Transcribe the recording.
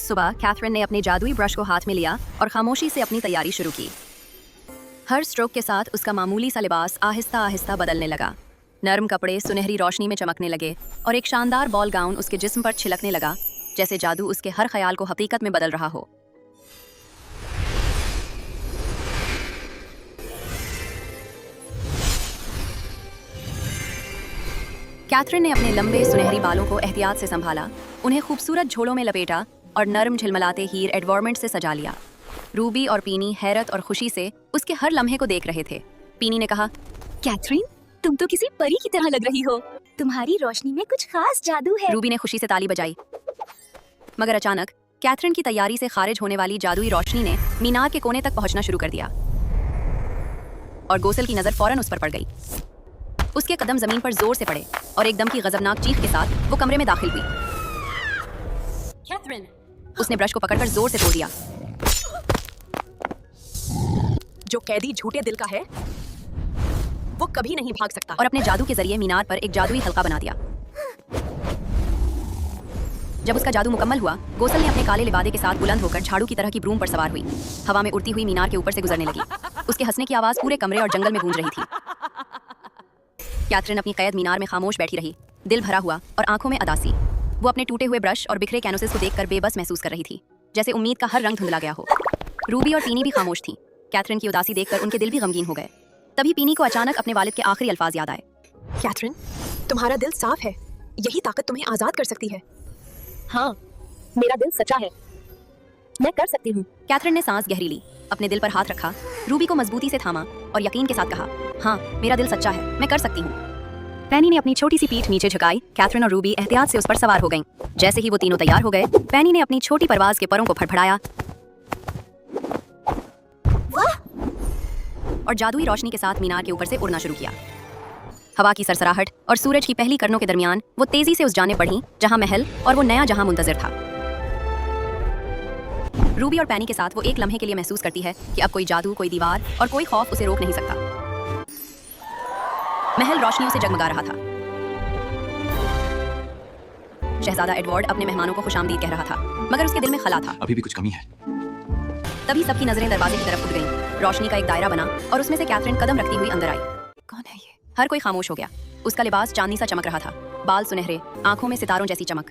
सुबह कैथरीन ने अपने जादुई ब्रश को हाथ में लिया और खामोशी से अपनी तैयारी शुरू की। हर स्ट्रोक के साथ उसका मामूली सा लिबास आहिस्ता आहिस्ता बदलने लगा। नर्म कपड़े सुनहरी रोशनी में चमकने लगे और एक शानदार बॉल गाउन उसके जिस्म पर छिलकने लगा, जैसे जादू उसके हर ख्याल को हकीकत में बदल रहा हो। कैथरीन ने अपने लंबे सुनहरी बालों को एहतियात से संभाला, उन्हें खूबसूरत झोलों में लपेटा और नरम झिलमिलाते हीर एडवर्मेंट से सजा लिया। रूबी और पीनी हैरत और खुशी से उसके हर लम्हे को देख रहे थे। पीनी ने कहा, कैथरीन, तुम तो किसी परी की तरह लग रही हो। तुम्हारी रोशनी में कुछ खास जादू है। रूबी ने खुशी से ताली बजाई, मगर अचानक कैथरीन की तैयारी से खारिज होने वाली जादुई रोशनी ने मीनार के कोने तक पहुंचना शुरू कर दिया और गोसल की नजर फौरन उस पर पड़ गई। उसके कदम जमीन पर जोर से पड़े और एकदम की गजबनाक चीख के साथ वो कमरे में दाखिल हुई। कैथरीन, उसने ब्रश को पकड़कर जोर से तोड़ दिया। जो कैदी झूठे दिल का है, वो कभी नहीं भाग सकता। और अपने जादू के जरिए मीनार पर एक जादुई हल्का बना दिया। जब उसका जादू मुकम्मल हुआ, गोसल ने अपने काले लिबादे के साथ बुलंद होकर झाड़ू की तरह की ब्रूम पर सवार हुई। हवा में उड़ती हुई मीनार के ऊपर से गुजरने लगी। उसके हंसने की आवाज पूरे कमरे और जंगल में गूंज रही थी। कैथरीन अपनी कैद मीनार में खामोश बैठी रही, दिल भरा हुआ और आंखों में अदासी। वो अपने टूटे हुए ब्रश और बिखरे कैनवसेस को देखकर बेबस महसूस कर रही थी, जैसे उम्मीद का हर रंग धुंधला गया हो। रूबी और पीनी भी खामोश थीं। कैथरीन की उदासी देखकर उनके दिल भी गमगीन हो गए। तभी पीनी को अचानक अपने वालिद के आखिरी अल्फाज याद आए। कैथरीन, तुम्हारा दिल साफ है, यही ताकत तुम्हें आजाद कर सकती है। हाँ, मेरा दिल सच्चा है, मैं कर सकती हूँ। कैथरीन ने सांस गहरी ली, अपने दिल पर हाथ रखा, रूबी को मजबूती से थामा और यकीन के साथ कहा, हाँ, मेरा दिल सच्चा है, मैं कर सकती हूँ। पैनी ने अपनी छोटी सी पीठ नीचे झुकाई। कैथरीन और रूबी एहतियात से उस पर सवार हो गईं। जैसे ही वो तीनों तैयार हो गए, पैनी ने अपनी छोटी परवाज के परों को फड़फड़ाया और जादुई रोशनी के साथ मीनार के ऊपर से उड़ना शुरू किया। हवा की सरसराहट और सूरज की पहली किरणों के दरमियान वो तेजी से उस जानिब बढ़ी जहां महल और वो नया जहां मुंतजर था। रूबी और पैनी के साथ वो एक लम्हे के लिए महसूस करती है कि अब कोई जादू, कोई दीवार और कोई खौफ उसे रोक नहीं सकता। महल रोशनियों से जगमगा रहा था। शहजादा एडवर्ड अपने मेहमानों को खुशामदीद कह रहा था, मगर उसके दिल में खला था। अभी भी कुछ कमी है। तभी सबकी नजरें दरवाजे की तरफ उठ गईं। रोशनी का एक दायरा बना और उसमें से कैथरीन कदम रखती हुई अंदर आई। कौन है ये? हर कोई खामोश हो गया। उसका लिबास चांदनी सा चमक रहा था, बाल सुनहरे, आंखों में सितारों जैसी चमक।